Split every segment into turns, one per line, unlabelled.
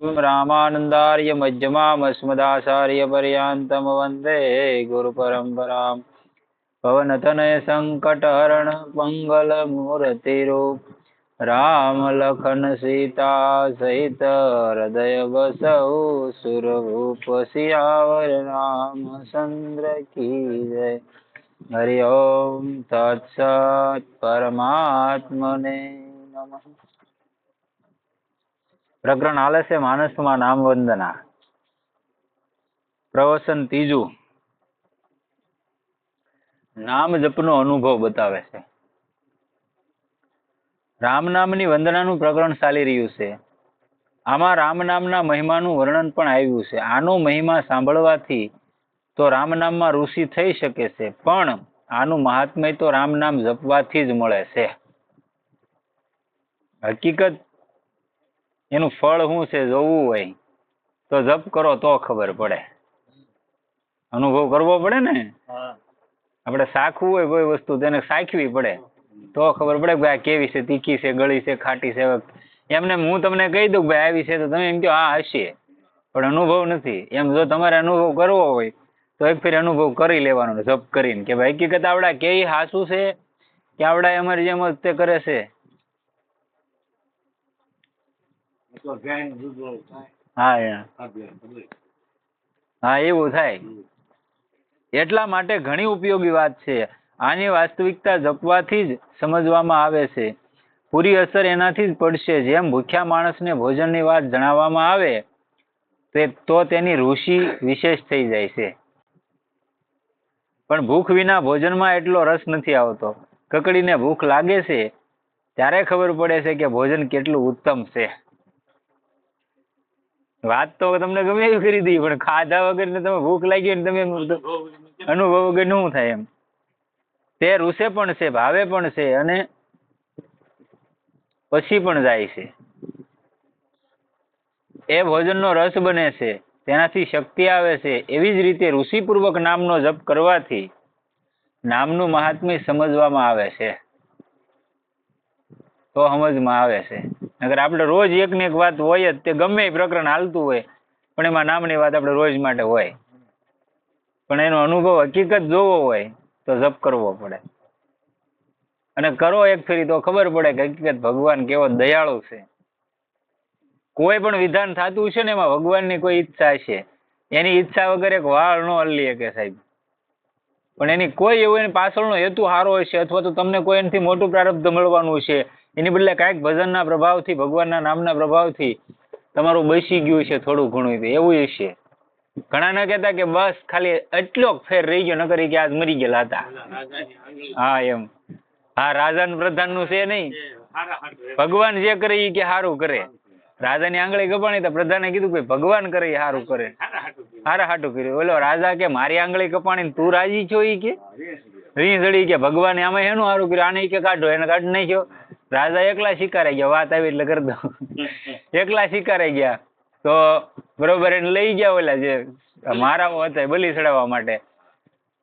रामानन्दार्य मध्यमामस्मदाचार्य पर्यन्तं वन्दे गुरुपरम्परां पवनतनय सङ्कटहरण मङ्गलमूर्तिरूप राम लखन सीता सहित हृदय बसहु सुरभूप सियावर रामचंद्र की जय। हरि ओम तत्सत् परमात्मने नमः। प्रकरण हाले से मानसमां नाम वंदना प्रवचन तीजू नाम जपनो अनुभव बतावे छे। राम नामनी वंदनानुं प्रकरण चाली रह्युं छे। आमां राम नामना महिमानुं वर्णन पण आव्युं छे। आनो महिमा सांभळवाथी तो राम नाममां ऋषि थई शके छे, पण आनुं महात्म्य तो राम नाम जपवाथी ज मळे छे। हकीकत एनु फळ शुं छे जोवुं होय तो जप करो तो खबर पड़े, अनुभव करवो पड़े ने। આપણે શાખવું હોય કોઈ વસ્તુ તેને શાખવી પડે તો ખબર પડે કે આ કેવી છે, તીખી છે, ગળી છે, ખાટી છે। એમને હું તમને કહી દઉં ભાઈ આવી છે તો તમે એમ કહો હા હશે, પણ અનુભવ નથી। એમ જો તમારે અનુભવ કરવો હોય તો એક ફેર અનુભવ કરી લેવાનો જપ કરીને કે ભાઈ હકીકત આવડા કે હાસું છે કે આવડા અમારી જેમ જ તે કરે છે। હા એવું થાય। એટલા માટે ઘણી ઉપયોગી વાત છે। આની વાસ્તવિકતા જપવાથી જ સમજવામાં આવે છે। પૂરી અસર એનાથી જ પડશે। જેમ ભૂખ્યા માણસને ભોજનની વાત જણાવવામાં આવે તો તેની રુચિ વિશેષ થઈ જાય છે, પણ ભૂખ વિના ભોજનમાં એટલો રસ નથી આવતો। કકડીને ભૂખ લાગે છે ત્યારે ખબર પડે છે કે ભોજન કેટલું ઉત્તમ છે। વાત તો તમને ગમે એવી કરી દી, પણ ખાધા વગર ને તમે ભૂખ લાગી ને તમે અનુભવ વગર શું થાય એમ। તે રૂસે પણ છે, ભાવે પણ છે અને પછી પણ જાય છે। એ ભોજનનો રસ બને છે, તેનાથી શક્તિ આવે છે। એવી જ રીતે ઋષિપૂર્વક નામનો જપ કરવાથી નામનું મહાત્મ્ય સમજવામાં આવે છે, તો સમજમાં આવે છે। અગર આપણે રોજ એક ને એક વાત હોય જ, તે ગમે એ પ્રકરણ હાલતું હોય પણ એમાં નામની વાત આપણે રોજ માટે હોય, પણ એનો અનુભવ હકીકત જોવો હોય તો જપ કરવો પડે। અને કરો એક ફેરી તો ખબર પડે કે હકીકત ભગવાન કેવો દયાળુ છે। કોઈ પણ વિધાન થતું છે ને એમાં ભગવાનની કોઈ ઈચ્છા છે, એની ઈચ્છા વગર એક વાળ નો હલી શકે સાહેબ, પણ એની કોઈ એવું એની પાછળનો હેતુ સારો હશે, અથવા તો તમને કોઈ એનાથી મોટું પ્રારબ્ધ મળવાનું છે, એની બદલે કાંઈક ભજનના પ્રભાવથી, ભગવાનના નામના પ્રભાવથી તમારું બેસી ગયું છે થોડું ઘણું, એવું હશે। ઘણા ન કહેતા કે બસ ખાલી એટલો ફેર રહી ગયો, નકર કે આજ મરી ગયેલા હતા। હા એમ, હા રાજા પ્રધાન નું છે નહીં, ભગવાન જે કરે એ કે સારું કરે। રાજાની આંગળી કપાણી તો પ્રધાને કીધું કે ભગવાન કરે એ સારું કરે, હારા હાટું કર્યું। ઓલો રાજા કે મારી આંગળી કપાણી તું રાજી છો, ઈ કે રી જડી કે ભગવાને આમાં એનું સારું કર્યું, આને કે કાઢો, એને કાઢી નાખ્યો। રાજા એકલા શિકારે ગયા, વાત આવી એટલે કરી દઉં, એકલા શિકારે ગયા તો બરોબર એને લઈ ગયા ઓલા જે મારાઓ હતા બલી ચડાવવા માટે।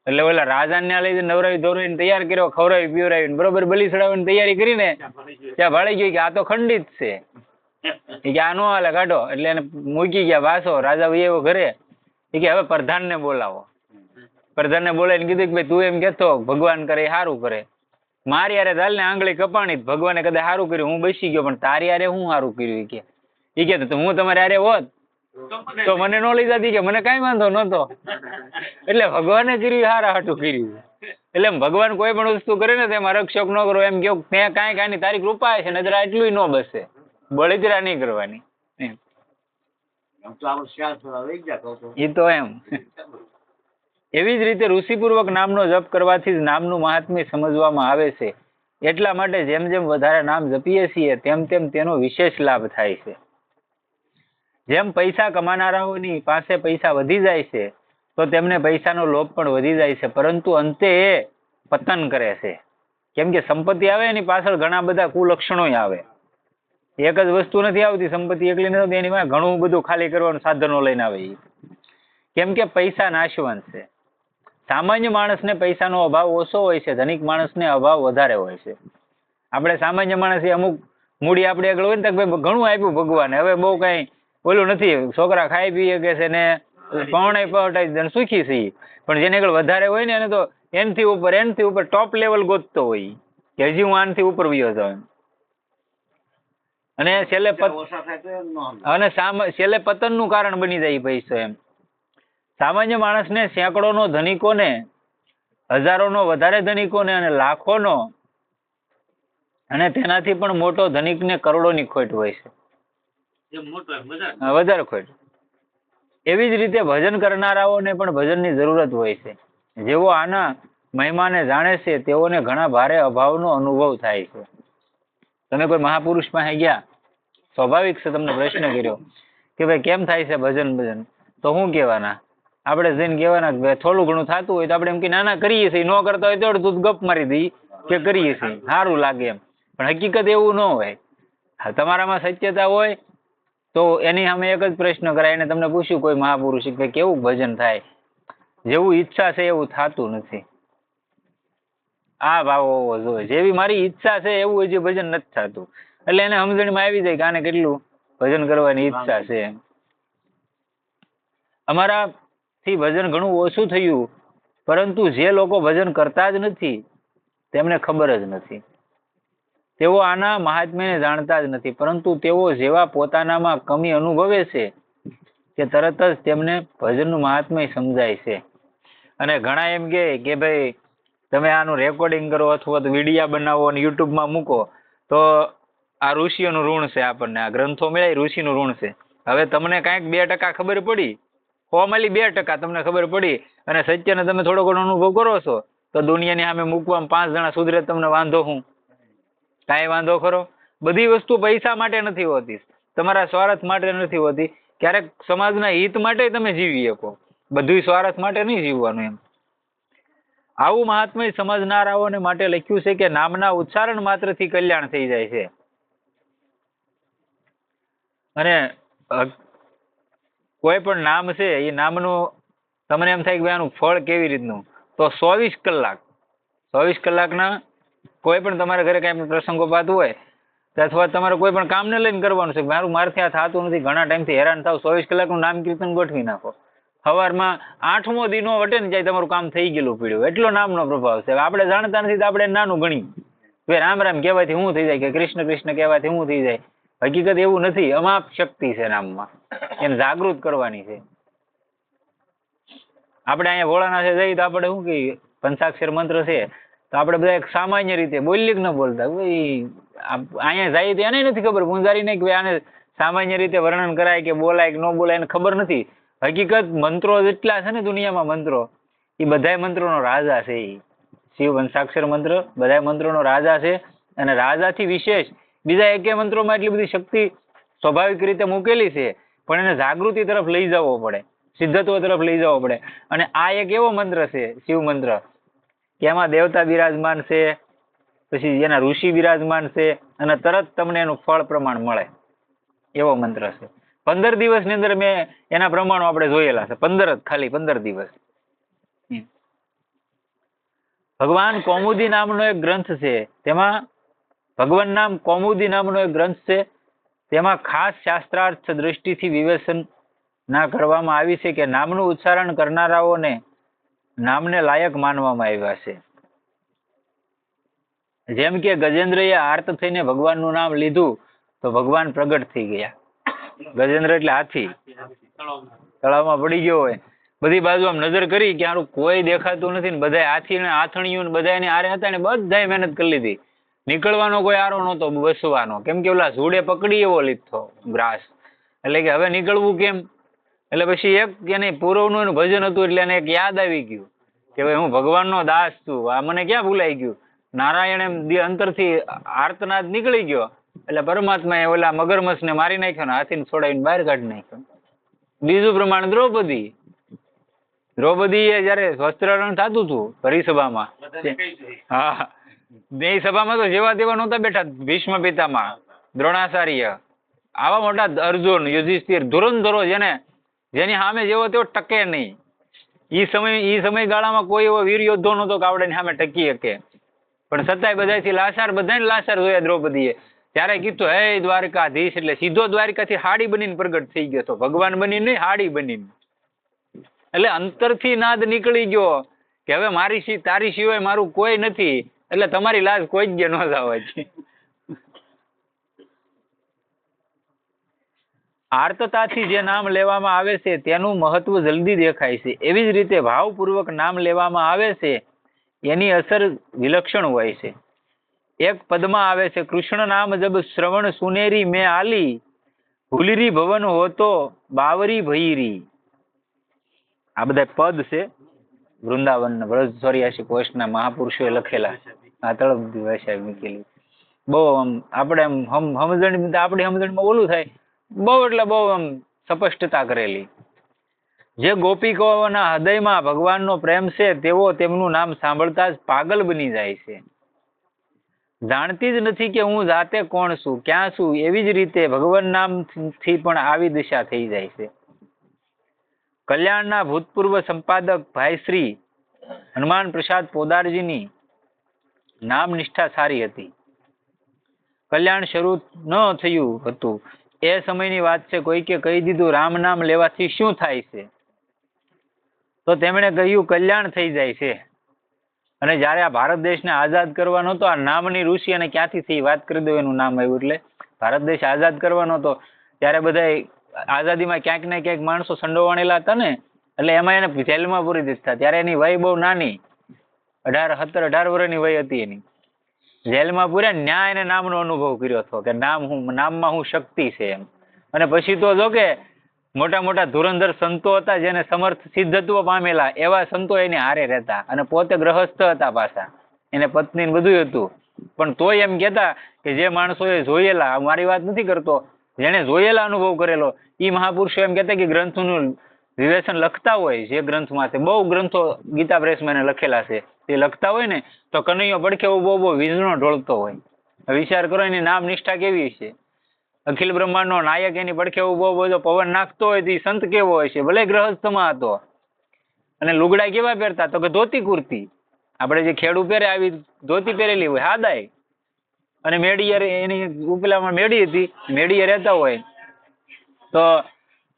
એટલે ઓલા રાજાને લઈ નવરાવી ધોરાવીને તૈયાર કર્યો, ખવડાવી પીવડાવીને બરોબર બલી ચડાવવાની તૈયારી કરીને ત્યાં ભાળી ગયું કે આ તો ખંડિત છે, કે આ નો હાલે કાઢો। એટલે એને મૂકી ગયા વાસો, રાજા એવો ઘરે એ કે હવે પ્રધાનને બોલાવો। પ્રધાનને બોલાવીને કીધું કે ભાઈ તું એમ કેતો ભગવાન કરે એ સારું કરે, મારી યારે ચાલને આંગળી કપાણી, ભગવાને કદાચ સારું કર્યું, હું બેસી ગયો, પણ તારી યારે હું સારું કર્યું કે એ કે તો હું તમારે યારે હોત તો મને નો લઈ જતી, કે મને કઈ વાંધો નતો। એટલે ભગવાને કર્યું હારા હાટું કર્યું। એટલે ભગવાન કોઈ પણ વસ્તુ કરે ને તેમાં રક્ષક ન કરો, એમ કેવું ત્યાં કાંઈ કાંઈ તારી કૃપા છે નજર એટલું ન બસે, બળતરા નહીં કરવાની એ તો એમ। એવી જ રીતે ઋષિપૂર્વક નામનો જપ કરવાથી જ નામનું મહાત્મ્ય સમજવામાં આવે છે। એટલા માટે જેમ જેમ વધારે નામ જપીએ છીએ તેમ તેમ તેનો વિશેષ લાભ થાય છે। જેમ પૈસા કમાનારાઓની પાસે પૈસા વધી જાય છે તો તેમને પૈસાનો લોભ પણ વધી જાય છે, પરંતુ અંતે એ પતન કરે છે। કેમ કે સંપત્તિ આવે એની પાછળ ઘણા બધા કુલક્ષણો આવે, એક જ વસ્તુ નથી આવતી, સંપત્તિ એકલી નથી આવતી, એની માં ઘણું બધું ખાલી કરવાનું સાધનો લઈને આવે। કેમ કે પૈસા નાશવંત છે। સામાન્ય માણસને પૈસાનો અભાવ ઓછો હોય છે, ધનિક માણસને અભાવ વધારે હોય છે। આપણે સામાન્ય માણસ અમુક મૂડી આપણે આગળ હોય ને તો ઘણું આપ્યું ભગવાને, હવે બહુ કઈ ઓલું નથી, છોકરા ખાઈ પીએ કે છે ને પવણે પવટાઈ સુખી છીએ, પણ જેને આગળ વધારે હોય ને એને તો એનથી ઉપર ટોપ લેવલ ગોતતો હોય કે હજી હું આનથી ઉપર વયો જાઉં. અને છેલ્લે છેલ્લે પતનનું કારણ બની જાય પૈસો એમ. સામાન્ય માણસને સેંકડોનો ધનિકોને, હજારોનો વધારે ધનિકોને અને લાખોનો અને તેનાથી પણ મોટો ધનિકને કરોડોની ખોટ હોય છે. વધારે ખોટ. એવી જ રીતે ભજન કરનારાઓને પણ ભજનની જરૂરત હોય છે. જેઓ આના મહિમાને જાણે છે તેઓને ઘણા ભારે અભાવનો અનુભવ થાય છે. તમે કોઈ મહાપુરુષ પાસે ગયા, સ્વાભાવિક છે તમને પ્રશ્ન કર્યો કે ભાઈ કેમ થાય છે ભજન, તો શું કહેવાના? આપણે જઈને કહેવાના કે થોડું ઘણું થતું હોય તો આપણે એમ કે નાના કરીએ છીએ, ન કરતા હોય તો અડધું ગપ મારી દઈએ કે કરીએ છીએ, સારું લાગે એમ. પણ હકીકત એવું ન હોય. તમારામાં સત્યતા હોય તો એની સામે એક જ પ્રશ્ન કરાય, એને તમને પૂછ્યું કોઈ મહાપુરુષ કે કેવું ભજન થાય? જેવું ઈચ્છા છે એવું થતું નથી. આ ભાવ હોવો જોઈએ, જેવી મારી ઈચ્છા છે એવું હજી ભજન નથી થતું. એટલે એને સમજણમાં આવી જાય કે આને કેટલું ભજન કરવાની ઈચ્છા છે. અમારાથી ભજન ઘણું ઓછું થયું, પરંતુ જે લોકો ભજન કરતા જ નથી તેમને ખબર જ નથી. તેઓ આના મહાત્મ્યને જાણતા જ નથી, પરંતુ તેઓ જેવા પોતાનામાં કમી અનુભવે છે કે તરત જ તેમને ભજનનું મહાત્મ્ય સમજાય છે. અને ઘણા એમ કે ભાઈ તમે આનું રેકોર્ડિંગ કરો અથવા તો વિડીયા બનાવો અને યુટ્યુબમાં મૂકો તો આ ઋષિઓનું ઋણ છે, આપણને આ ગ્રંથો મળ્યા ઋષિનું ઋણ છે. હવે તમને કાંઈક 2% ખબર પડી, 100માંથી 2% તમને ખબર પડી અને સત્યને તમે થોડો ઘણો અનુભવ કરો છો, તો દુનિયાની સામે મૂકવામાં 5 જણા સુધરે તમને વાંધો હું? કાંઈ વાંધો ખરો? બધી વસ્તુ પૈસા માટે નથી હોતી, તમારા સ્વાર્થ માટે નથી હોતી. ક્યારેક સમાજના હિત માટે તમે જીવી શકો, બધું સ્વાર્થ માટે નહીં જીવવાનું એમ. આવું મહાત્મય સમજનારાઓને માટે લખ્યું છે કે નામના ઉચ્ચારણ માત્રથી કલ્યાણ થઈ જાય છે. અને કોઈ પણ નામ છે એ નામનું તમને એમ થાય કે આનું ફળ કેવી રીતનું, તો 24 કલાકના કોઈ પણ તમારા ઘરે કાંઈ પ્રસંગોપાત હોય અથવા તમારે કોઈ પણ કામને લઈને કરવાનું છે, મારથી આ થતું નથી, ઘણા ટાઈમથી હેરાન થાવ, 24 કલાકનું નામ કીર્તન ગોઠવી નાખો. સવારમાં 8મો દિનો વટે ને જાય તમારું કામ થઈ ગયેલું પીડ્યું, એટલો નામનો પ્રભાવ છે. આપણે જાણતા નથી તો આપણે નાનું ગણીએ, રામ રામ કહેવાથી શું થઈ જાય, કે કૃષ્ણ કૃષ્ણ કહેવાથી શું થઈ જાય. હકીકત એવું નથી, અમાપ શક્તિ છે નામમાં, એને જાગૃત કરવાની છે. આપણે અહીંયા ભોળાનાથે જઈએ તો આપણે શું કહીએ, પંચાક્ષર મંત્ર છે તો આપણે બધા એક સામાન્ય રીતે બોલીએ કે ન બોલતા, અહીંયા જઈએ તો એને નથી ખબર, પૂંજારીને કે આને સામાન્ય રીતે વર્ણન કરાય કે બોલાય કે ન બોલાય એને ખબર નથી. હકીકત મંત્રો જેટલા છે ને દુનિયામાં મંત્રો, એ બધા મંત્રોનો રાજા છે. એ શિવ પંચાક્ષર મંત્ર બધા મંત્રોનો રાજા છે. અને રાજાથી વિશેષ બીજા એકે મંત્રોમાં એટલી બધી શક્તિ સ્વાભાવિક રીતે મૂકેલી છે, પણ એને જાગૃતિ તરફ લઈ જવો પડે, સિદ્ધત્વ તરફ લઈ જવો પડે. અને આ એક એવો મંત્ર છે શિવ મંત્ર કે એમાં દેવતા બિરાજમાન છે, પછી એના ઋષિ બિરાજમાન છે, અને તરત તમને એનું ફળ પ્રમાણ મળે એવો મંત્ર છે. 15 દિવસની અંદર મેં એના પ્રમાણો આપણે જોયેલા છે, ખાલી 15 દિવસ. ભગવાન કૌમુદી નામનો એક ગ્રંથ છે, તેમાં ભગવાન નામ કૌમુદી નામનો એક ગ્રંથ છે, તેમાં ખાસ શાસ્ત્રાર્થ દ્રષ્ટિથી વિવેચન ના કરવામાં આવી છે કે નામનું ઉચ્ચારણ કરનારાઓને નામને લાયક માનવામાં આવ્યા છે. જેમ કે ગજેન્દ્રએ આર્ત થઈને ભગવાનનું નામ લીધું તો ભગવાન પ્રગટ થઈ ગયા. ગજેન્દ્ર એટલે હાથી, તળાવમાં પડી ગયો હોય, બધી બાજુ આમ નજર કરી કે આનું કોઈ દેખાતું નથી ને બધા હાથી ને આથણીઓ ને બધા એની આરે હતા ને બધાએ મહેનત કરી લીધી, નીકળવાનો કોઈ આરો નહોતો બસવાનો, કેમ કે ઓલા ઝૂડે પકડી એવો લીધો ગ્રાસ, એટલે કે હવે નીકળવું કેમ. એટલે પછી એક એને પૂરવનું એનું ભજન હતું, એટલે એને એક યાદ આવી ગયું કે ભાઈ હું ભગવાનનો દાસ છું, આ મને ક્યાં ભૂલાઈ ગયું. નારાયણ એમ અંતરથી આર્તનાદ નીકળી ગયો, એટલે પરમાત્માએ ઓલા મગરમચ્છને મારી નાખ્યો ને હાથીને છોડાવીને બહાર કાઢી નાખ્યો. બીજું પ્રમાણ દ્રૌપદીએ જયારે વસ્ત્રારણ થતું હતું પરિસભામાં, હા બે સભામાં તો જેવા તેવા નહોતા બેઠા, ભીષ્મ પિતામહ, દ્રોણાચાર્ય, આવા મોટા અર્જુન, યુધિષ્ઠિર, ધુરંધરો જેની સામે જેવો તેવો ટકે નહીં. એ સમયગાળામાં કોઈ એવો વીર યોદ્ધો નહોતો કે આવડે સામે ટકી શકે, પણ છતાંય બધાથી લાચાર, બધાને લાચાર જોયા દ્રૌપદીએ. ત્યારે કીધું હે દ્વારકાધીશ, એટલે સીધો દ્વારકાથી હાડી બનીને પ્રગટ થઈ ગયો હતો, ભગવાન બનીને નહીં, હાડી બનીને. એટલે અંતરથી નાદ નીકળી ગયો કે હવે તારી સિવાય મારું કોઈ નથી, એટલે તમારી લાજ કોઈ જ ન જવા છે. આર્તતાથી જે નામ લેવામાં આવે છે તેનું મહત્વ જલ્દી દેખાય છે. એવી જ રીતે ભાવપૂર્વક નામ લેવામાં આવે છે એની અસર વિલક્ષણ હોય છે. એક પદમાં આવે છે, કૃષ્ણ નામ જબ શ્રવણ સુનેરી મેં આલી, ભૂલરી ભવન હોતો બાવરી ભૈરી. આ બધા પદ છે વૃંદાવન વ્રજ 84 કોષના મહાપુરુષોએ લખેલા. આ તળપદી ભાષા મૂકેલી. બહુ આમ આપણે આપણી સમજણમાં ઓલું થાય, બહુ એટલે બહુ આમ સ્પષ્ટતા કરેલી. જે ગોપિકાઓના હૃદયમાં ભગવાનનો પ્રેમ છે તેઓ તેમનું નામ સાંભળતા જ પાગલ બની જાય છે. જાણતી જ નથી કે હું જાતે કોણ છું, ક્યાં છું. એવી જ રીતે ભગવાન નામથી પણ આવી દિશા થઈ જાય છે. કલ્યાણના ભૂતપૂર્વ સંપાદક ભાઈ શ્રી હનુમાન પ્રસાદ પોદારજીની નામ નિષ્ઠા સારી હતી. કલ્યાણ શરૂ ન થયું હતું એ સમયની વાત છે. કોઈકે કહી દીધું રામ નામ લેવાથી શું થાય છે, તો તેમણે કહ્યું કલ્યાણ થઈ જાય છે. અને જયારે આ ભારત દેશને આઝાદ કરવાનો હતો, આ નામની ઋષિ અને ક્યાંથી થઈ વાત કરી દો એનું નામ આવ્યું. એટલે ભારત દેશ આઝાદ કરવાનો હતો ત્યારે બધા આઝાદીમાં ક્યાંક ને ક્યાંક માણસો સંડોવાણેલા હતા ને, એટલે એમાં એને જેલમાં પૂરી દીધા. ત્યારે એની વય બહુ નાની, 17-18 વર્ષની વય હતી એની. જેલમાં પૂર્યા, ન્યાય એને નામનો અનુભવ કર્યો હતો કે નામમાં હું શક્તિ છે એમ. અને પછી તો જો કે મોટા મોટા ધુરંધર સંતો હતા જેને સમર્થ સિદ્ધત્વ પામેલા, એવા સંતો એની હારે રહેતા, અને પોતે ગ્રહસ્થ હતા પાછા, એને પત્ની ને બધું હતું. પણ તોય એમ કહેતા કે જે માણસોએ જોયેલા, મારી વાત નથી કરતો, જેને જોયેલા અનુભવ કરેલો, એ મહાપુરુષો એમ કહેતા કે ગ્રંથોનું વિવેચન લખતા હોય, જે ગ્રંથમાંથી બહુ ગ્રંથો ગીતા પ્રેસમાં એને લખેલા છે, તે લખતા હોય ને તો કનૈયો પડખે બહુ વીજળો ઢોળતો હોય. વિચાર કરો એની નામ નિષ્ઠા કેવી છે. અખિલ બ્રહ્માંડનો નાયક એની પડખે બહુ બધો પવન નાખતો હોય તો સંત કેવો હોય છે, ભલે ગ્રહસ્થમાં હતો. અને લુગડા કેવા પહેરતા, તો કે ધોતી કુર્તી, આપણે જે ખેડૂ પહેરે આવી ધોતી પહેરેલી હોય, હાદાય. અને મેડીએ એની ઉપલામાં મેડી હતી, મેડીએ રહેતા હોય તો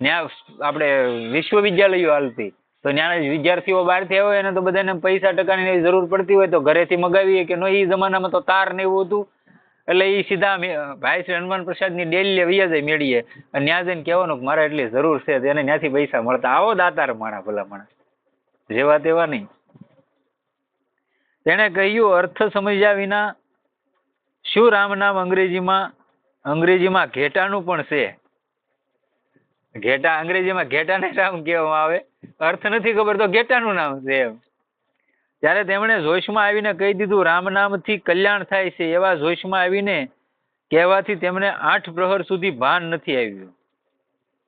ત્યાં આપણે વિશ્વવિદ્યાલયો હાલતી, તો ત્યાં વિદ્યાર્થીઓ બહારથી આવે હોય ને તો બધાને પૈસા ટકાની જરૂર પડતી હોય તો ઘરેથી મગાવીએ કે એ જમાનામાં તો તાર ને એવું હતું. એટલે એ સીધા ભાઈ શ્રી હનુમાન પ્રસાદની ડેલી વૈયા જાય મેળીએ, અને ત્યાં જઈને કહેવાનું કે મારે એટલી જરૂર છે, એને ત્યાંથી પૈસા મળતા. આવો દાતાર માણા, ભલા માણા, જેવા તેવા નહીં. તેણે કહ્યું અર્થ સમજ્યા વિના શું રામ નામ અંગ્રેજીમાં ઘેટાનું પણ છે. ઘેટા અંગ્રેજીમાં ઘેટાને રામ કહેવામાં આવે, અર્થ નથી ખબર તો ઘેટાનું નામ છે એમ. ત્યારે તેમણે જોશમાં આવીને કહી દીધું રામ નામથી કલ્યાણ થાય છે. એવા જોશમાં આવીને કહેવાથી તેમને 8 પ્રહર સુધી ભાન નથી આવ્યું.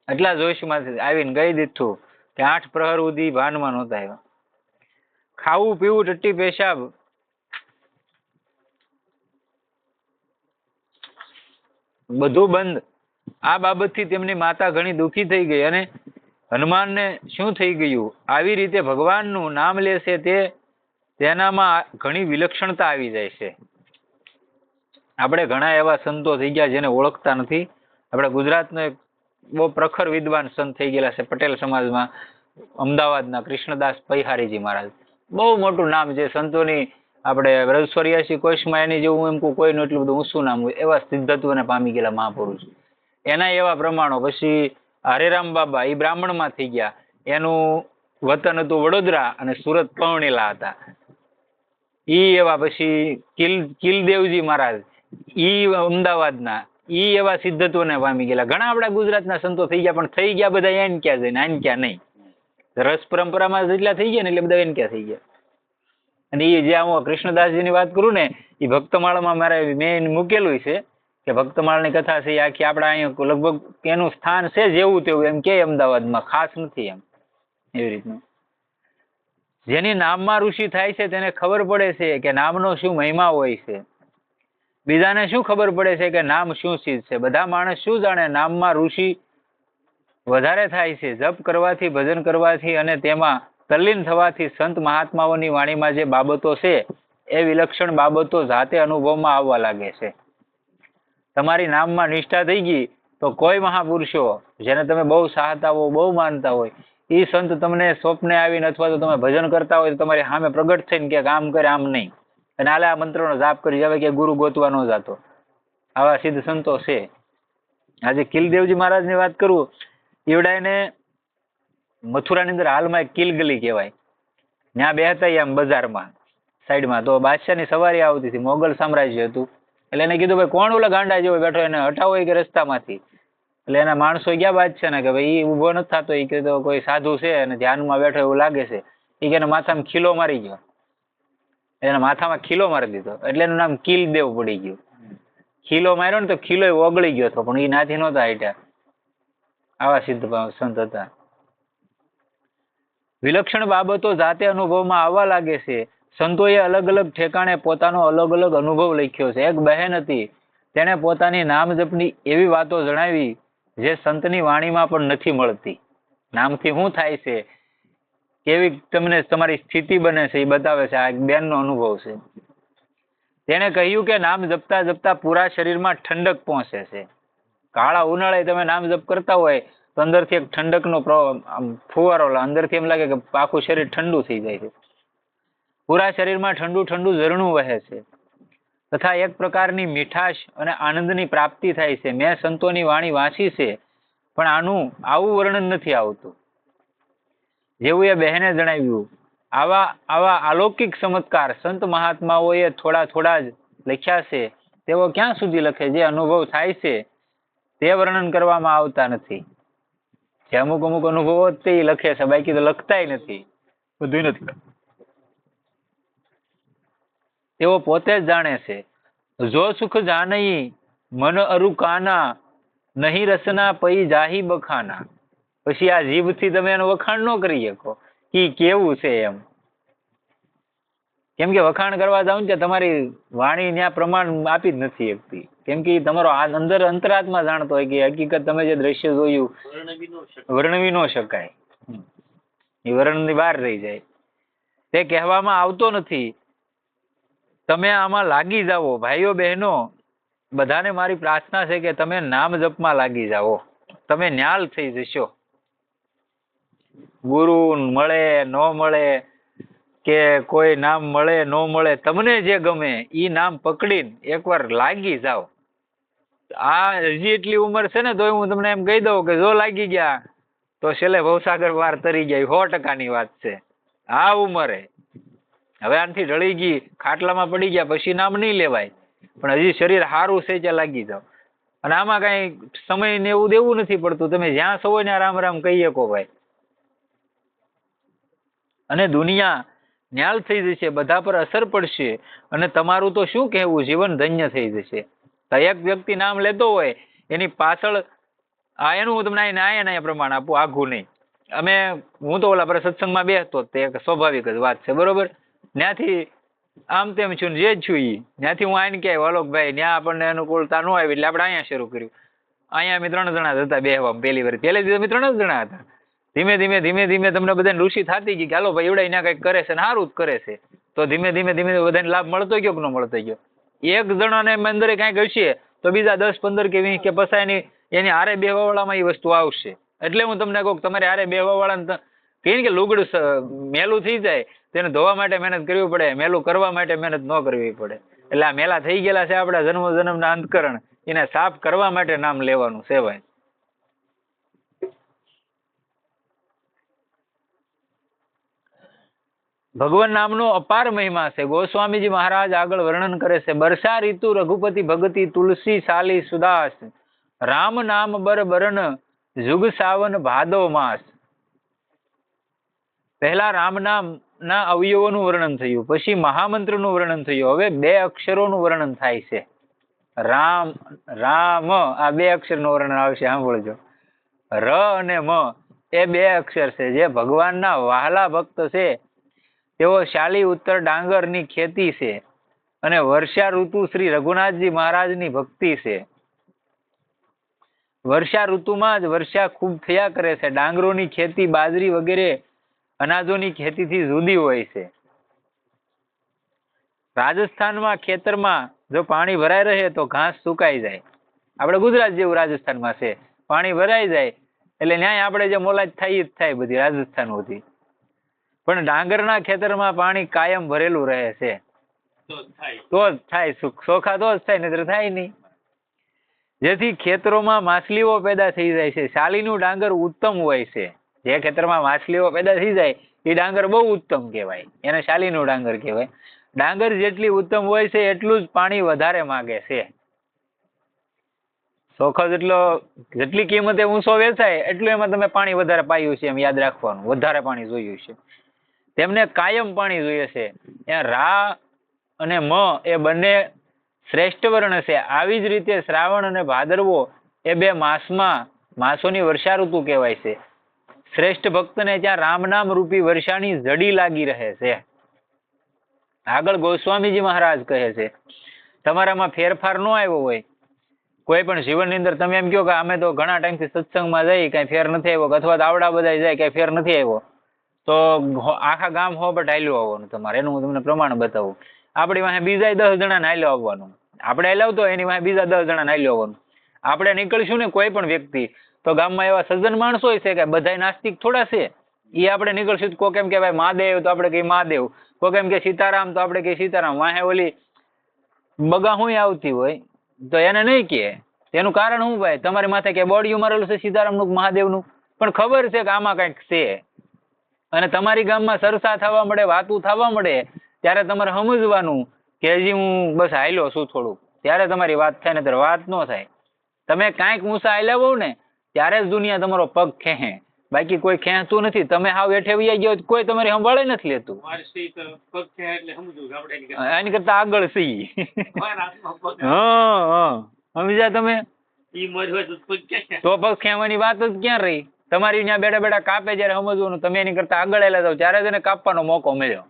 એટલા જોશમાં આવીને કહી દીધું કે 8 પ્રહર સુધી ભાનમાં નહોતા આવ્યા. ખાવું પીવું ટટ્ટી પેશાબ બધું બંધ. આ બાબતથી તેમની માતા ઘણી દુઃખી થઈ ગઈ અને હનુમાનને શું થઈ ગયું, આવી રીતે ભગવાનનું નામ લેશે તેનામાં ઘણી વિલક્ષણતા આવી જાય છે. આપણે ઘણા એવા સંતો થઈ ગયા જેને ઓળખતા નથી. આપણે ગુજરાતનો એક બહુ પ્રખર વિદ્વાન સંત થઈ ગયેલા છે પટેલ સમાજમાં, અમદાવાદના કૃષ્ણદાસ પૈહારીજી મહારાજ. બહુ મોટું નામ છે સંતોની. આપણે વ્રજ 84 કોષમાં એની જેવું એમ કોઈનું એટલું બધું ઊંચું નામ હોય, એવા સિદ્ધત્વને પામી ગયેલા મહાપુરુષ. એના એવા પ્રમાણો. પછી હરેરામ બાબા, એ બ્રાહ્મણમાં થઈ ગયા, એનું વતન હતું વડોદરા અને સુરત પૌણેલા હતા. ઈ એવા. પછી કિલદેવજી મહારાજ, ઈ અમદાવાદના, ઈ એવા સિદ્ધત્વને પામી ગયેલા. ઘણા આપણા ગુજરાતના સંતો થઈ ગયા, પણ થઈ ગયા બધા એન ક્યાં જઈને, આન ક્યાં નહીં. રસ પરંપરામાં જેટલા થઈ ગયા ને એટલે બધા એન ક્યાં થઈ ગયા. અને એ જે હું કૃષ્ણદાસજીની વાત કરું ને, એ ભક્તમાળામાં મેં મૂકેલું છે કે ભક્તમાળની કથા છે આખી. આપણા અહીંયા લગભગ એનું સ્થાન છે જેવું તેવું, એમ કે અમદાવાદમાં ખાસ નથી એમ, એવી રીતનું. જેની નામમાં ઋષિ થાય છે તેને ખબર પડે છે કે નામનો શું મહિમા હોય છે. બીજાને શું ખબર પડે છે કે નામ શું ચીજ છે. બધા માણસ શું જાણે, નામમાં ઋષિ વધારે થાય છે. જપ કરવાથી, ભજન કરવાથી અને તેમાં તલ્લીન થવાથી સંત મહાત્માઓની વાણીમાં જે બાબતો છે એ વિલક્ષણ બાબતો જાતે અનુભવમાં આવવા લાગે છે. તમારી નામમાં નિષ્ઠા થઈ ગઈ તો કોઈ મહાપુરુષો જેને તમે બહુ ચાહતા હો, બહુ માનતા હોય, એ સંત તમને સ્વપ્ને આવીને અથવા તો તમે ભજન કરતા હોય તો તમારી સામે પ્રગટ થઈને કે આમ કરે આમ નહીં, અને આલે આ મંત્રનો જાપ કરી હવે કે ગુરુ ગોતવા ન જાતો. આવા સિદ્ધ સંતો છે. આજે કિલદેવજી મહારાજની વાત કરું, એવડાને મથુરાની અંદર હાલમાં એક કિલગલી કહેવાય, ત્યાં બેહતા આમ બજારમાં સાઈડમાં, તો બાદશાહની સવારી આવતી હતી, મોગલ સામ્રાજ્ય હતું. એટલે એને કીધું ભાઈ કોણ ઓલા ગાંડા જેવો બેઠો, એને હટાવો કે રસ્તામાંથી. એટલે એના માણસો ગયા બાદશાહને કે ભાઈ એ ઊભો નથી થતો, એ કીધું કોઈ સાધુ છે અને ધ્યાનમાં બેઠો એવું લાગે છે. એ કે એના માથામાં ખીલો મારી ગયો, એના માથામાં ખીલો મારી દીધો, એટલે એનું નામ કિલદેવ પડી ગયું. ખીલો માર્યો ને તો ખીલો ઓગળી ગયો હતો, પણ એ નાથી નહોતા હાટ્યા. આવા સિદ્ધ સંત હતા. વિલક્ષણ બાબતો જાતે અનુભવમાં આવવા લાગે છે. સંતોએ અલગ અલગ ઠેકાણે પોતાનો અલગ અલગ અનુભવ લખ્યો છે. એક બહેન હતી, તેણે પોતાની નામ જપની એવી વાતો જણાવી જે સંતની વાણીમાં પણ નથી મળતી. નામથી શું થાય છે, કેવી તમને તમારી સ્થિતિ બને છે, એ બતાવે છે. આ એક બેનનો અનુભવ છે. તેણે કહ્યું કે નામ જપતા જપતા પૂરા શરીરમાં ઠંડક પહોંચે છે. કાળા ઉનાળે તમે નામ જપ કરતા હોય તો અંદરથી એક ઠંડકનો ફુવારો, અંદરથી એમ લાગે કે આખું શરીર ઠંડુ થઈ જાય છે. પૂરા શરીરમાં ઠંડુ ઠંડુ ઝરણું વહે છે તથા એક પ્રકારની મીઠાશ અને આનંદની પ્રાપ્તિ થાય છે. મેં સંતોની વાણી વાંચી છે, પણ આવું વર્ણન નથી આવતું. જેવું એ બહેને જણાવ્યું, આવા અલૌકિક ચમત્કાર સંત મહાત્માઓએ થોડા થોડા જ લખ્યા છે. તેઓ ક્યાં સુધી લખે? જે અનુભવ થાય છે તે વર્ણન કરવામાં આવતા નથી. જે અમુક અમુક અનુભવો તે લખે છે, બાકી તો લખતાય નથી, બધું નથી. તેઓ પોતે જ જાણે છે. જો સુખ જાનઈ મન અરુકાના, નહીં રસના પઈ જાહી બખાના. પછી આ જીભથી તમે એનું વખાણ ન કરી શકો કે કેવું છે એમ. કેમ કે વખાણ કરવા જાવ ને તમારી વાણી ત્યાં પ્રમાણ આપી જ નથી શકતી. કેમ કે તમારો અંદર અંતરાત્મા જાણતો હોય કે હકીકત તમે જે દ્રશ્ય જોયું વર્ણવી ન શકાય, એ વર્ણનની બહાર રહી જાય. તે કહેવામાં આવતો નથી. તમે આમાં લાગી જાઓ ભાઈઓ બહેનો, બધાને મારી પ્રાર્થના છે કે તમે નામ જપમાં લાગી જાઓ, તમે ન્યાલ થઈ જશો. ગુરુ મળે ન મળે કે કોઈ નામ મળે ન મળે, તમને જે ગમે એ નામ પકડીને એકવાર લાગી જાઓ. આ હજી એટલી ઉંમર છે ને તોય હું તમને એમ કહી દઉં કે જો લાગી ગયા તો છેલ્લે ભવસાગર પાર તરી ગયા, 100%ની વાત છે. આ ઉંમરે હવે આનાથી ઢળી ગઈ, ખાટલામાં પડી ગયા પછી નામ નહીં લેવાય, પણ હજી શરીર સારું છે ત્યાં લાગી જાઓ. અને આમાં કઈ સમય ને એવું દેવું નથી પડતું. તમે જ્યાં સૌ ને રામ રામ કહી શકો ભાઈ. અને દુનિયા ન્યાલ થઈ જશે, બધા પર અસર પડશે, અને તમારું તો શું કહેવું, જીવન ધન્ય થઈ જશે. તો એક વ્યક્તિ નામ લેતો હોય એની પાછળ એનું હું તમને અહીંયા પ્રમાણ આપું, આઘું નહીં. હું તો ઓલા પર સત્સંગમાં બેસતો, તે એક સ્વાભાવિક જ વાત છે, બરોબર. ત્યાંથી આમ તેમ છું જે જ છું એ ત્યાંથી હું આઈને કે વાલોકભાઈ ત્યાં આપણને અનુકૂળતા ન આવી એટલે આપણે અહીંયા શરૂ કર્યું. અહીંયા અમે 3 જણા હતા બેહવામાં. પહેલી દિવસ અમે 3 જ જણા હતા. ધીમે ધીમે તમને બધાને રુચિ થતી ગઈ કે હાલો ભાઈ એવડા અહીંયા કંઈક કરે છે ને સારું જ કરે છે. તો ધીમે ધીમે બધાને લાભ મળતો ગયો કે ન મળતો ગયો. એક જણાને અંદરે કાંઈક હશે તો બીજા 10, 15 કે 20 કે પસાયની એની હારે બેહવા વાળામાં એ વસ્તુ આવશે. એટલે હું તમને કહું તમારે હારે બેહવા વાળાને કહીને કે લુગડું મેલું થઈ જાય તેને ધોવા માટે મહેનત કરવી પડે, મેલું કરવા માટે મહેનત ન કરવી પડે. એટલે આ મેલા થઈ ગયેલા છે આપણા જન્મના અંતકરણ, એને સાફ કરવા માટે નામ લેવાનું છે ભાઈ. ભગવાન નામનો અપાર મહિમા છે. ગોસ્વામીજી મહારાજ આગળ વર્ણન કરે છે. બરસા ઋતુ રઘુપતિ ભગતિ, તુલસી સાલી સુદાસ, રામ નામ બર બરન, જુગ સાવન ભાદો માસ. પહેલા રામ નામ ના અવયવોનું વર્ણન થયું, પછી મહામંત્રનું વર્ણન થયું. હવે 2 અક્ષરોનું વર્ણન થાય છે. રામ આ 2 અક્ષરનું વર્ણન આવશે, સાંભળજો. ર અને મ એ 2 અક્ષર છે. જે ભગવાનના વહાલા ભક્ત છે તેઓ શાલી ઉત્તર ડાંગરની ખેતી છે અને વર્ષા ઋતુ શ્રી રઘુનાથજી મહારાજની ભક્તિ છે. વર્ષા ઋતુમાં જ વર્ષા ખૂબ થયા કરે છે. ડાંગરોની ખેતી, બાજરી વગેરે અનાજોની ખેતીથી જુદી હોય છે. રાજસ્થાનમાં ખેતરમાં જો પાણી ભરાઈ રહે તો ઘાસ સુકાઈ જાય. આપણે ગુજરાત જેવું રાજસ્થાનમાં છે, પાણી ભરાઈ જાય એટલે ન્યાય આપણે જે મોલાજ થાય એ જ થાય બધી રાજસ્થાન સુધી. પણ ડાંગરના ખેતરમાં પાણી કાયમ ભરેલું રહે છે, તો જ થાય ચોખા, તો જ થાય, નહીતર થાય નહીં. જેથી ખેતરોમાં માછલીઓ પેદા થઈ જાય છે. શાલીનું ડાંગર ઉત્તમ હોય છે. જે ખેતરમાં માછલીઓ પેદા થઈ જાય એ ડાંગર બહુ ઉત્તમ કહેવાય, એને શાલીનું ડાંગર કહેવાય. ડાંગર જેટલી ઉત્તમ હોય છે એટલું જ પાણી વધારે માંગે છે. ચોખા જેટલી કિંમતે ઊંચો વેચાય એટલું એમાં તમે પાણી વધારે પાયું છે, એમ યાદ રાખવાનું, વધારે પાણી જોયું છે. તેમને કાયમ પાણી જોઈએ છે. ત્યાં રા અને મ એ બંને શ્રેષ્ઠ વર્ણ છે. આવી જ રીતે શ્રાવણ અને ભાદરવો એ બે માસોની વર્ષા ઋતુ કહેવાય છે. શ્રેષ્ઠ ભક્તને ત્યાં રામ નામ રૂપી વર્ષાની જડી લાગી રહે છે. આગળ ગોસ્વામીજી મહારાજ કહે છે, તમારામાં ફેરફાર ન આવ્યો હોય, કોઈ પણ જીવનની અંદર તમે એમ કહો કે અમે તો ઘણા ટાઈમથી સત્સંગમાં જઈ, કઈ ફેર નથી આવ્યો, અથવા તો આવડા બધા જાય કઈ ફેર નથી આવ્યો, તો આખા ગામ હોબટ હાલ્યો આવવાનું તમારે. એનું હું તમને પ્રમાણ બતાવું. આપણી વાહે બીજા 10 જણાને હાલ્યો આવવાનું. આપણે હાલ્યો એની વાહે બીજા 10 જણાને હાલ્યો આવવાનું. આપણે નીકળીશું ને કોઈ પણ વ્યક્તિ, તો ગામમાં એવા સજ્જન માણસો હોય છે કે બધા નાસ્તિક થોડા છે. એ આપણે નીકળશું કોઈ કેમ કે ભાઈ મહાદેવ, તો આપણે કઈ મહાદેવ, કોઈ કેમ કે સીતારામ, તો આપણે કઈ સીતારામ. વાહે ઓલી બગા હું આવતી હોય તો એને નહીં કહે. તેનું કારણ શું ભાઈ? તમારી માથે કે બોડિયું મારેલું છે સીતારામનું, મહાદેવનું, પણ ખબર છે કે આમાં કંઈક છે. અને તમારી ગામમાં સરસા થવા મળે, વાતું થવા મળે, ત્યારે તમારે સમજવાનું કે હજી હું બસ હાલ્યો છું થોડુંક, ત્યારે તમારી વાત થાય, ને ત્યારે વાત ન થાય. તમે કાંઈક ઊંચા હાલ્યા હોવ ને ત્યારે જ દુનિયા તમારો પગ ખેંચે, બાકી કોઈ ખેંચતું નથી. તમે હાવ હેઠે વયા ગયો કોઈ તમારી સંભાળે નથી લેતું. એની કરતા આગળ સી. હા, સમજ્યા તમે? તો પગ ખેંચવાની વાત જ ક્યાં રહી? તમારી ત્યાં બેઠા બેઠા કાપે જયારે સમજવાનું, તમે એની કરતા આગળ આવેલા જાવ ત્યારે જ એને કાપવાનો મોકો મળ્યો.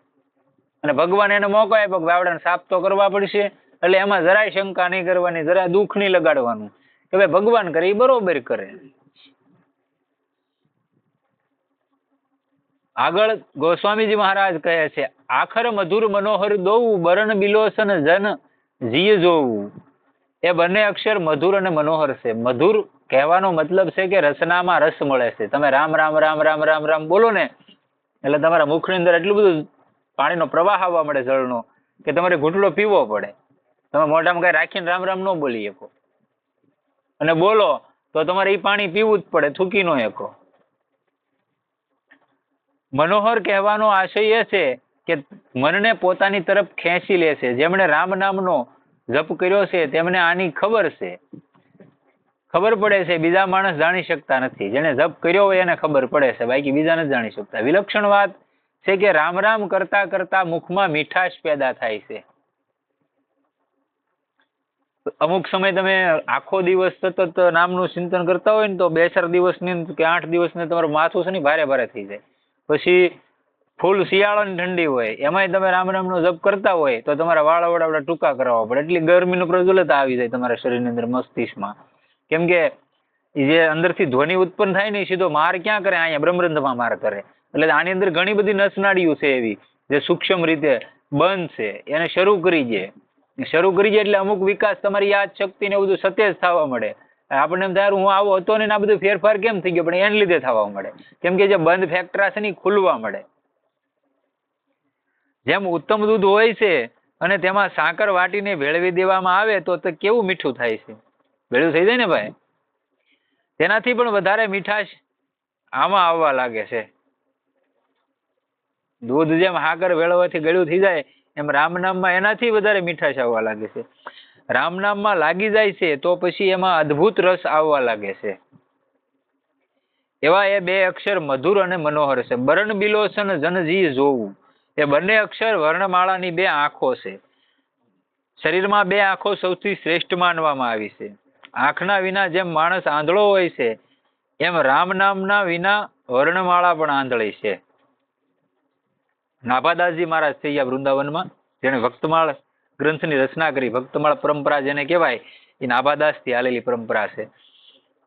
અને ભગવાન એને મોકો આપ્યો કે આવડાને સાફ તો કરવા પડશે. એટલે એમાં જરાય શંકા નહીં કરવાની, જરાય દુઃખ નહીં લગાડવાનું કે ભાઈ ભગવાન કરે એ બરોબર કરે. આગળ ગોસ્વામીજી મહારાજ કહે છે, આખર મધુર મનોહર દોવું, બરણ બિલોસન જન જીય જોવું. એ બંને અક્ષર મધુર અને મનોહર છે. મધુર કહેવાનો મતલબ છે કે રસનામાં રસ મળે છે. તમે રામ રામ રામ રામ રામ રામ બોલો ને એટલે તમારા મુખની અંદર એટલું બધું પાણીનો પ્રવાહ આવવા મળે, જળનો, કે તમારે ઘૂંટડો પીવો પડે. તમે મોઢામાં કઈ રાખીને રામ રામ ન બોલી શકો, અને બોલો તો તમારે એ પાણી પીવું જ પડે, થૂકી ન શકો. મનોહર કહેવાનો આશય એ છે કે મનને પોતાની તરફ ખેંચી લે છે. જેમણે રામ નામનો જપ કર્યો છે તેમને આની ખબર છે, ખબર પડે છે. બીજા માણસ જાણી શકતા નથી. જેને જપ કર્યો હોય એને ખબર પડે છે, બાકી બીજા નથી જાણી શકતા. વિલક્ષણ વાત છે કે રામ રામ કરતા કરતા મુખમાં મીઠાશ પેદા થાય છે. અમુક સમય તમે આખો દિવસ સતત નામનું ચિંતન કરતા હોય ને તો 2-4 દિવસની કે 8 દિવસની તમારું માથું છે ને ભારે ભારે થઈ જાય. પછી ફૂલ શિયાળાની ઠંડી હોય એમાંય તમે રામ નામનો જપ કરતા હોય તો તમારા વાળ વડા ટૂંકા કરાવવા પડે. એટલી ગરમીનું પ્રજ્વલતા આવી જાય તમારા શરીરની અંદર, મસ્તિષ્કમાં. કેમ કે જે અંદરથી ધ્વનિ ઉત્પન્ન થાય ને સીધો માર ક્યાં કરે? અહીંયા બ્રહ્મરંધમાં માર કરે. એટલે આની અંદર ઘણી બધી નસનાળીઓ છે એવી જે સૂક્ષ્મ રીતે બંધ છે, એને શરૂ કરી દે. એટલે અમુક વિકાસ તમારી યાદ શક્તિ ને બધું સતેજ થવા મળે. આપણને એમ થાય હું આવો હતો ને આ બધું ફેરફાર કેમ થઈ ગયો? પણ એને લીધે થવા મળે. કેમ કે જે બંધ ફેક્ટરા છે ને ખુલવા મળે. જેમ ઉત્તમ દૂધ હોય છે અને તેમાં સાકર વાટીને ભેળવી દેવામાં આવે તો તે કેવું મીઠું થાય છે? ભેળું થઈ જાય ને ભાઈ. તેનાથી પણ વધારે મીઠાશ આમાં આવવા લાગે છે. દૂધ જેમ સાકર ભેળવવાથી ગળ્યું થઈ જાય એમ રામ નામમાં એનાથી વધારે મીઠાશ આવવા લાગે છે. રામ નામમાં લાગી જાય છે તો પછી એમાં અદ્ભુત રસ આવવા લાગે છે. એવા એ 2 અક્ષર મધુર અને મનોહર છે. બરણ બિલોસન જનજી જોવું. એ બંને અક્ષર વર્ણમાળાની 2 આંખો છે. શરીરમાં 2 આંખો સૌથી શ્રેષ્ઠ માનવામાં આવી છે. આંખના વિના જેમ માણસ આંધળો હોય છે એમ રામ નામના વિના વર્ણમાળા પણ આંધળી છે. નાભાદાસજી મહારાજ થઈ ગયા વૃંદાવનમાં, જેને ભક્તમાળ ગ્રંથની રચના કરી. ભક્તમાળ પરંપરા જેને કહેવાય એ નાભાદાસથી હાલેલી પરંપરા છે.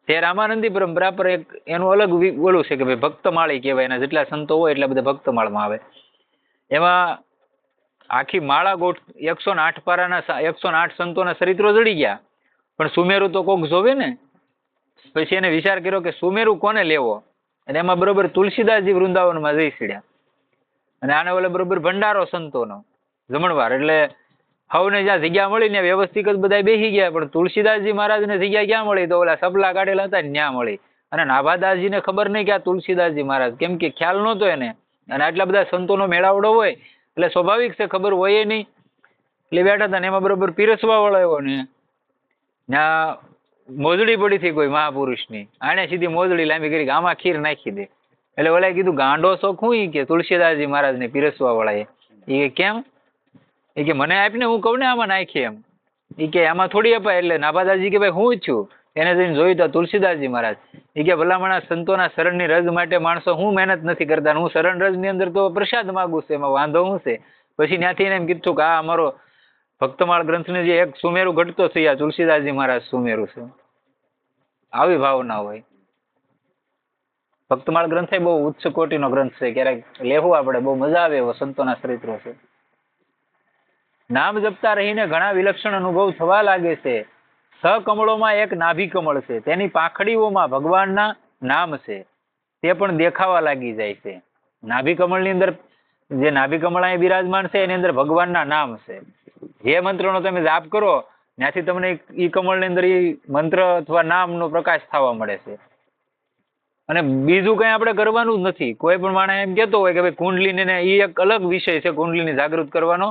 તે રામાનંદી પરંપરા પર એક એનું અલગ ઓલું છે કે ભાઈ ભક્તમાળી કહેવાય. એના જેટલા સંતો હોય એટલા બધા ભક્તમાળમાં આવે. એમાં આખી માળા 108 પારાના 108 સંતોના ચરિત્રો જડી ગયા. પણ સુમેરુ તો કોક જોવે ને. પછી એને વિચાર કર્યો કે સુમેરુ કોને લેવો, અને એમાં બરોબર તુલસીદાસજી વૃંદાવનમાં જઈ સીડ્યા. અને આને ઓલે બરોબર ભંડારો સંતોનો જમણવાર, એટલે હવને જ્યાં જગ્યા મળી ને વ્યવસ્થિત જ બધા બેસી ગયા, પણ તુલસીદાસજી મહારાજને જગ્યા ક્યાં મળી? તો ઓલા સપલા કાઢેલા હતા ત્યાં મળી. અને નાભાદાસજીને ખબર નહીં કે આ તુલસીદાસજી મહારાજ, કેમ કે ખ્યાલ નહોતો એને. અને આટલા બધા સંતોનો મેળાવડો હોય એટલે સ્વાભાવિક છે, ખબર હોય નહીં. એટલે બેઠા હતા ને એમાં બરોબર પીરસવા વાળો આવ્યો ને ત્યાં મોજડી પડી હતી કોઈ મહાપુરુષની. આને સીધી મોજડી લાંબી કરી કે આમાં ખીર નાખી દે. એટલે ઓલા કીધું ગાંડો શોખ હું કે તુલસીદાસજી મહારાજને પીરસવા વાળા એ કેમ? એ કે મને આપને, હું કહું ને આમાં નાખી એમ. એ કે આમાં થોડી અપાય. એટલે નાભાદાસજી કે ભાઈ હું જ છું. એને જઈને જોયું તો તુલસીદાસજી મહારાજ. એ કે ભલામણા સંતોના શરણની રજ માટે માણસો હું મહેનત નથી કરતા, હું શરણ રજ ની અંદર તો પ્રસાદ માગું છું, એમાં વાંધો શું છે? પછી ત્યાંથી એને એમ કીધું કે આ અમારો ભક્તમાળ ગ્રંથને જે એક સુમેરુ ઘટતો છે, આ તુલસીદાસજી મહારાજ સુમેરુ છે. આવી ભાવના હોય. ભક્તમાળ ગ્રંથ એ બહુ ઉચ્ચ કોટીનો ગ્રંથ છે, ક્યારેક લેવું આપણે, બહુ મજા આવે એવો સંતોના ચરિત્રો છે. નામ જપતા રહીને ઘણા વિલક્ષણ અનુભવ થવા લાગે છે. સકમળોમાં એક નાભી કમળ છે, તેની પાંખડીઓમાં ભગવાનના નામ છે, તે પણ દેખાવા લાગી જાય છે. નાભી કમળની અંદર જે નાભી કમળ અહીં બિરાજમાન છે એની અંદર ભગવાનના નામ છે. જે મંત્રનો તમે જાપ કરો ત્યાંથી તમને ઈ કમળની અંદર એ મંત્ર અથવા નામનો પ્રકાશ થવા મળે છે. અને બીજું કઈ આપણે કરવાનું જ નથી. કોઈ પણ માણસ એમ કહેતો હોય કે ભાઈ કુંડલીને એ એક અલગ વિષય છે, કુંડલીને જાગૃત કરવાનો,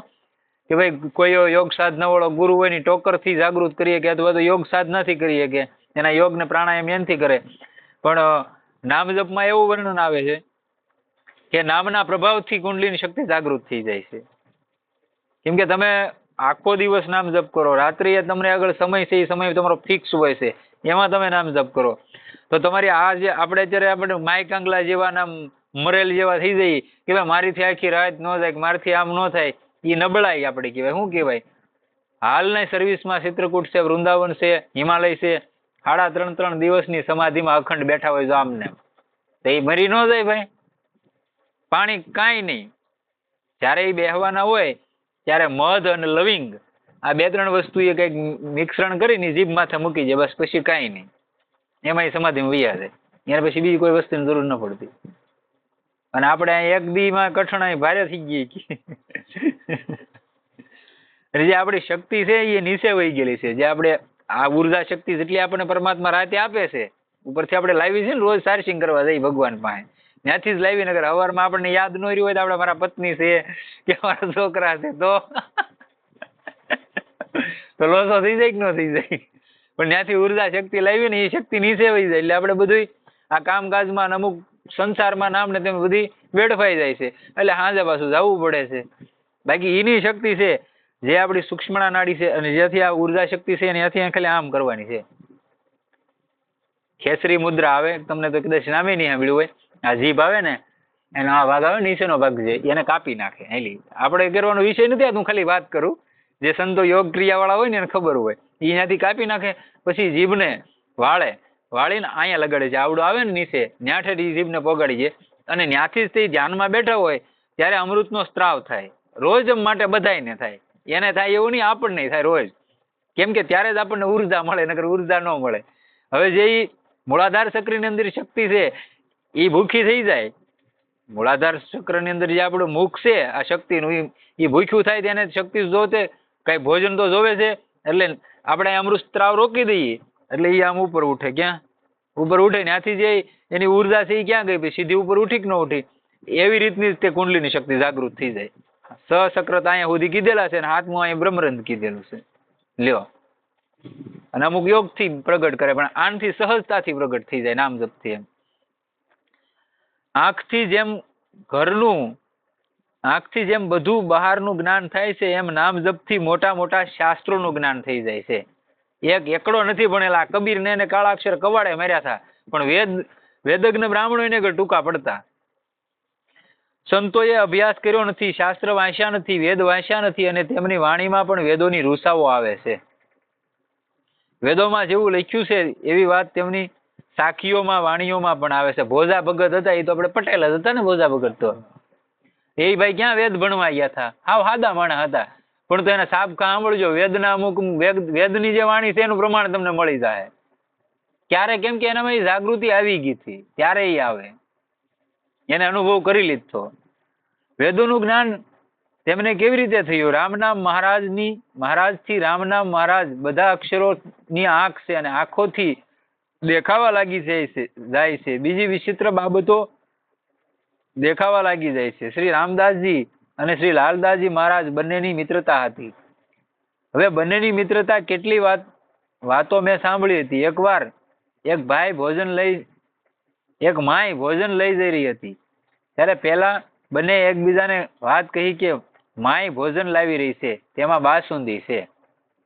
કે ભાઈ કોઈ યોગ સાધના વાળો ગુરુ હોય ની ટોકરથી જાગૃત કરીએ કે અથવા તો યોગ સાધનાથી કરીએ કે એના યોગને પ્રાણાયામ એનથી કરે. પણ નામ જપમાં એવું વર્ણન આવે છે કે નામના પ્રભાવથી કુંડલીની શક્તિ જાગૃત થઈ જાય છે. કેમ કે તમે આખો દિવસ નામ જપ કરો, રાત્રિએ તમને આગળ સમય છે એ સમય તમારો ફિક્સ હોય છે, એમાં તમે નામ જપ કરો તો તમારી આ જે આપણે અત્યારે આપણે માય કાંગલા જેવા નામ મરેલ જેવા થઈ જઈએ કે ભાઈ મારીથી આખી રાત ન જાય, મારથી આમ ન થાય, એ નબળાઈ આપણે કહેવાય. શું કહેવાય? હાલના સર્વિસમાં ચિત્રકૂટ છે, વૃંદાવન છે, હિમાલય છે, 3.5 દિવસની સમાધિમાં અખંડ બેઠા હોય જો આમને, તો એ મરી ન જાય ભાઈ. પાણી કાંઈ નહીં. જ્યારે એ બેહવાના હોય ત્યારે મધ અને લવિંગ આ 2-3 વસ્તુ એ કંઈક મિશ્રણ કરીને જીભ માથે મૂકી જાય, બસ પછી કાંઈ નહીં. એમાં એ સમાધિમાં વૈયા જાય. એના પછી બીજી કોઈ વસ્તુની જરૂર ન પડતી. અને આપણે અહીં એક દીમાં કઠણાઈ ભારે થઈ ગઈ. એટલે જે આપણી શક્તિ છે એ નીચે વહી ગયેલી છે. જે આપણે આ ઉર્જા શક્તિ જેટલી આપણને પરમાત્મા રાતે આપે છે, ઉપરથી આપણે લાવી છે ને રોજ સાર્સિંગ કરવા જઈએ ભગવાન પાસે, ત્યાંથી જ લાવી. નગર સવારમાં આપણને યાદ ન રહ્યું હોય તો આપણે મારા પત્ની છે કે મારા છોકરા છે તો લોસો થઈ જાય કે ન થઈ જાય? પણ ત્યાંથી ઉર્જા શક્તિ લાવી ને એ શક્તિ નીચે વહી જાય. એટલે આપણે બધું આ કામકાજમાં અમુક સંસારમાં નામ ને તેમ બધી વેડફાઈ જાય છે. એટલે હાજે પાછું જવું પડે છે. બાકી એની શક્તિ છે જે આપણી સૂક્ષ્મણા નાડી છે, અને જ્યાંથી આ ઉર્જા શક્તિ છે ત્યાંથી ખાલી આમ કરવાની છે. ખેસરી મુદ્રા આવે, તમને તો કદાચ નામે નહીં સાંભળ્યું હોય. આ જીભ આવે ને એનો આ ભાગ આવે, નીચેનો ભાગ છે એને કાપી નાખે. એટલે આપણે કરવાનો વિષય નથી, હું ખાલી વાત કરું. જે સંતો યોગ ક્રિયા વાળા હોય ને એને ખબર હોય, એ ત્યાંથી કાપી નાખે. પછી જીભને વાળીને અહીંયા લગાડે છે. આવડો આવે ને નીચે, ન્યાઠે જીભને પોગાડી છે, અને ત્યાંથી જ તે ધ્યાનમાં બેઠા હોય ત્યારે અમૃતનો સ્ત્રાવ થાય. રોજ માટે બધાયને થાય. એને થાય એવું નહીં, આપણને થાય રોજ. કેમ કે ત્યારે જ આપણને ઉર્જા મળે, નકર ઉર્જા ન મળે. હવે જે મૂળાધાર ચક્રની અંદર શક્તિ છે એ ભૂખી થઈ જાય. મૂળાધાર ચક્રની અંદર જે આપણું મુખ છે આ શક્તિનું, એ ભૂખ્યું થાય તેને શક્તિ જોતે કઈ ભોજન તો જોવે છે. એટલે આપણે અમૃત સ્ત્રાવ રોકી દઈએ એટલે એ આમ ઉપર ઉઠે. ક્યાં ઉપર ઉઠે? ત્યાંથી જે એની ઉર્જા છે એ ક્યાં ગઈ? સીધી ઉપર ઉઠી કે ન ઉઠી? એવી રીતની તે કુંડલીની શક્તિ જાગૃત થઈ જાય. સસક્રત અહીંયા સુધી કીધેલા છે, અને હાથમાં અહીંયા બ્રહ્મરંધ કીધેલું છે. લ્યો, અને અમુક યોગથી પ્રગટ કરે, પણ આનથી સહજતાથી પ્રગટ થઈ જાય નામ જપથી. એમ આંખથી જેમ બધું બહારનું જ્ઞાન થાય છે, એમ નામ જપથી મોટા મોટા શાસ્ત્રોનું જ્ઞાન થઈ જાય છે. એકડો નથી ભણેલા. કબીરને એને કાળાક્ષર કવાડે માર્યા હતા, પણ વેદજ્ઞ બ્રાહ્મણો એને ટૂંકા પડતા. સંતોએ અભ્યાસ કર્યો નથી, શાસ્ત્ર વાંચ્યા નથી, વેદ વાંચ્યા નથી, અને તેમની વાણીમાં પણ વેદોની રૂસાઓ આવે છે. વેદોમાં જેવું લખ્યું છે એવી વાત તેમની સાખીઓમાં, વાણીઓમાં પણ આવે છે. ભોજા ભગત હતા, એ તો આપણે પટેલ જ હતા ને. ભોજા ભગત તો એ ભાઈ ક્યાં વેદ ભણવા ગયા હતા? હાવ સાદા માણસ હતા, પણ તો એના સાબકા સાંભળજો, વેદના અમુક વેદની જે વાણી છે એનું પ્રમાણ તમને મળી જાય ક્યારે, કેમ કે એનામાં એ જાગૃતિ આવી ગઈ હતી ત્યારે એ આવે, એને અનુભવ કરી લીધો. વેદોનું જ્ઞાન તેમને કેવી રીતે થયું? રામનામ મહારાજથી રામનામ મહારાજ બધા અક્ષરોની આંખ છે અને આંખોથી દેખાવા લાગી જાય છે. બીજી વિચિત્ર બાબતો દેખાવા લાગી જાય છે. શ્રી રામદાસજી અને શ્રી લાલદાસજી મહારાજ બંનેની મિત્રતા હતી. હવે બંનેની મિત્રતા કેટલી વાતો મેં સાંભળી હતી. એકવાર એક માય ભોજન લઈ જઈ રહી હતી ત્યારે પેલા બંને એકબીજાને વાત કહી કે માય ભોજન લાવી રહી છે, તેમાં બાસુંદી છે.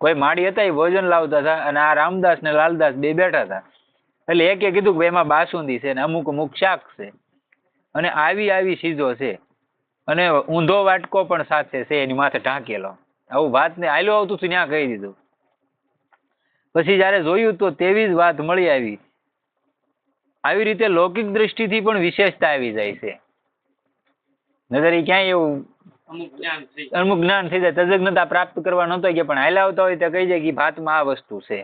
કોઈ માડી હતા એ ભોજન લાવતા હતા અને આ રામદાસ ને લાલદાસ બે બેઠા હતા. એટલે એકે કીધું કે એમાં બાસુંદી છે ને અમુક શાક છે અને આવી ચીજો છે અને ઊંધો વાટકો પણ સાથે છે એની માથે ઢાંકેલો. આવું વાત ને આયલું આવતું હતું ત્યાં કહી દીધું. પછી જયારે જોયું તો તેવી જ વાત મળી આવી. આવી રીતે લૌકિક દ્રષ્ટિથી પણ વિશેષતા આવી જાય છે. નજર એ ક્યાંય એવું અમુક જ્ઞાન થઈ જાય, તજજ્ઞતા પ્રાપ્ત કરવા નતો કે પણ હાલ્યા આવતા હોય તો કહી જાય કે ભાતમાં આ વસ્તુ છે.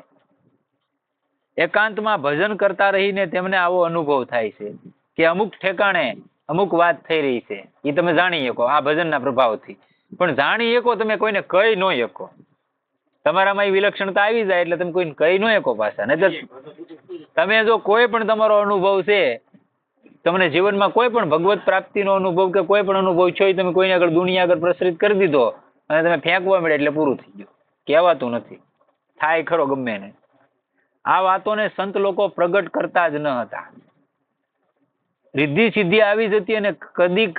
એકાંતમાં ભજન કરતા રહીને તેમને આવો અનુભવ થાય છે કે અમુક ઠેકાણે અમુક વાત થઈ રહી છે, એ તમે જાણી શકો આ ભજનના પ્રભાવથી. પણ જાણી શકો તમે કોઈને કહી ન શકો, તમારામાં એ વિલક્ષણતા આવી જાય એટલે તમે કોઈને કહી ન શકો પાછા. નહીં તમે જો કોઈ પણ તમારો અનુભવ છે, તમને જીવનમાં કોઈ પણ ભગવત પ્રાપ્તિનો અનુભવ કે કોઈ પણ અનુભવ છો એ તમે કોઈને આગળ દુનિયા આગળ પ્રસરિત કરી દીધો અને તમે ફેંકવા મળે એટલે પૂરું થઈ ગયું, કહેવાતું નથી. થાય ખરો ગમે ને. આ વાતોને સંત લોકો પ્રગટ કરતા જ ન હતા. રિદ્ધિ સિદ્ધિ આવી જતી અને કદીક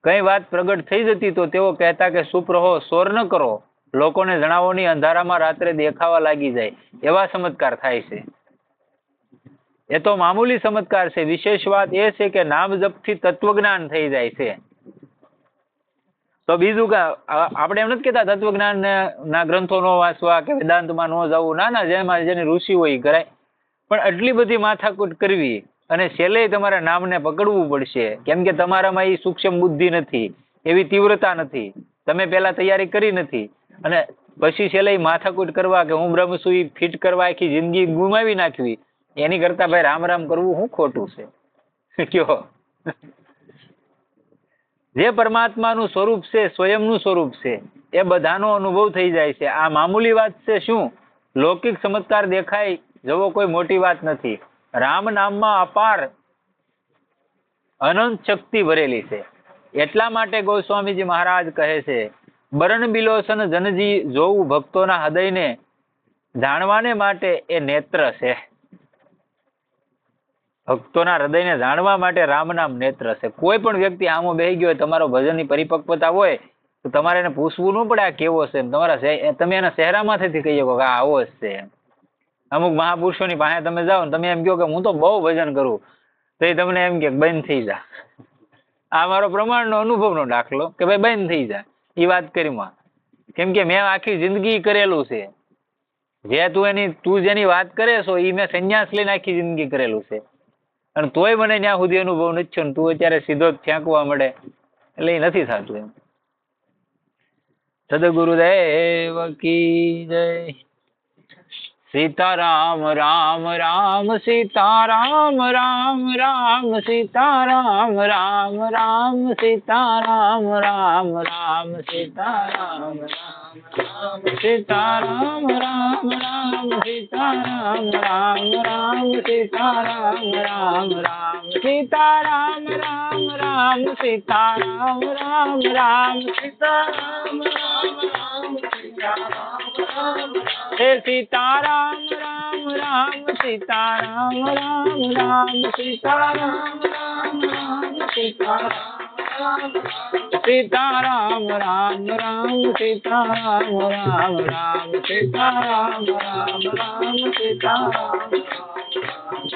કઈ વાત પ્રગટ થઈ જતી તો તેઓ કહેતા કે ચૂપ રહો, શોર ન કરો, લોકોને જણાવો નહીં, અંધારામાં રાત્રે દેખાવા લાગી જાય. એવા ચમત્કાર થાય છે. એ તો મામૂલી ચમત્કાર છે. વિશેષ વાત એ છે કે નામ જપથી તત્વજ્ઞાન થઈ જાય છે. તો બીજું કે આપણે એમ નથી કહેતા તત્વજ્ઞાન ના ગ્રંથો નો વાંચવા કે વેદાંતમાં ન જવું, ના, જેની રુચિ હોય કરાય. પણ આટલી બધી માથાકૂટ કરવી અને છેલ્લે તમારા નામને પકડવું પડશે, કેમ કે તમારામાં એ સૂક્ષ્મ બુદ્ધિ નથી, એવી તીવ્રતા નથી, તમે પેલા તૈયારી કરી નથી અને પછી છેલ્લે માથાકૂટ કરવા કે હું બ્રહ્મ છું એ ફિટ કરવા આખી જિંદગી ગુમાવી નાખવી, એની કરતા ભાઈ રામ રામ કરવું શું ખોટું છે? કયો જે પરમાત્માનું સ્વરૂપ છે, સ્વયંનું સ્વરૂપ છે, એ બધાનો અનુભવ થઈ જાય છે. આ મામૂલી વાત છે. શું લૌકિક ચમત્કાર દેખાય જવો કોઈ મોટી વાત નથી. રામ નામમાં અપાર અનંત શક્તિ ભરેલી છે. એટલા માટે ગોસ્વામીજી મહારાજ કહે છે, બરણ બિલોસન જનજી જોવું ભક્તોના હૃદયને જાણવાને માટે એ નેત્ર છે. ભક્તોના હૃદયને જાણવા માટે રામ નામ નેત્ર છે. કોઈ પણ વ્યક્તિ આમો બેહી ગયો હોય, તમારો ભજનની પરિપક્વતા હોય તો તમારે એને પૂછવું ન પડે આ કેવો છે. તમે એના ચહેરામાંથી કહી શકો કે આ આવો જ છે. અમુક મહાપુરુષોની પાસે તમે જાઓ ને તમે એમ કહો કે હું તો બહુ ભજન કરું, તો એ તમને એમ કે બંધ થઈ જા. આ મારો પ્રમાણનો અનુભવનો દાખલો કે ભાઈ બંધ થઈ જાય એ વાત કરીમાં, કેમ કે મેં આખી જિંદગી કરેલું છે. તું જેની વાત કરે છો એ મેં સંન્યાસ લઈને આખી જિંદગી કરેલું છે અને તોય મને ત્યાં સુધી અનુભવ નથી થયો. તું અત્યારે સીધો જ ફેંકવા મળે એટલે એ નથી થતું એમ. સદગુરુદેવ કી જય. સીતારામ રામ રામ સીતારામ રામ રામ સીતારામ રામ રામ સીતારામ રામ રામ સીતારામ રામ સીતારામ રામ રામ સીતારામ રામ રામ સીતારામ રામ રામ સીતારામ રામ રામ સીતારામ રામ રામ સીતારામ રામ રામ સીતારામ હે સીતારામ રામ રામ સીતારામ રામ રામ સીતારામ રામ રામ સીતારામ સીતારામ રામ રામ સીતારામ રામ રામ સીતારામ રામ રામ સીતારામ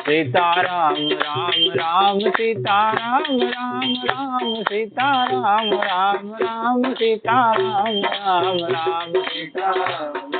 સીતારામ રામ રામ સીતારામ રામ રામ સીતારામ રામ રામ સીતારામ રામ રામ સીતારામ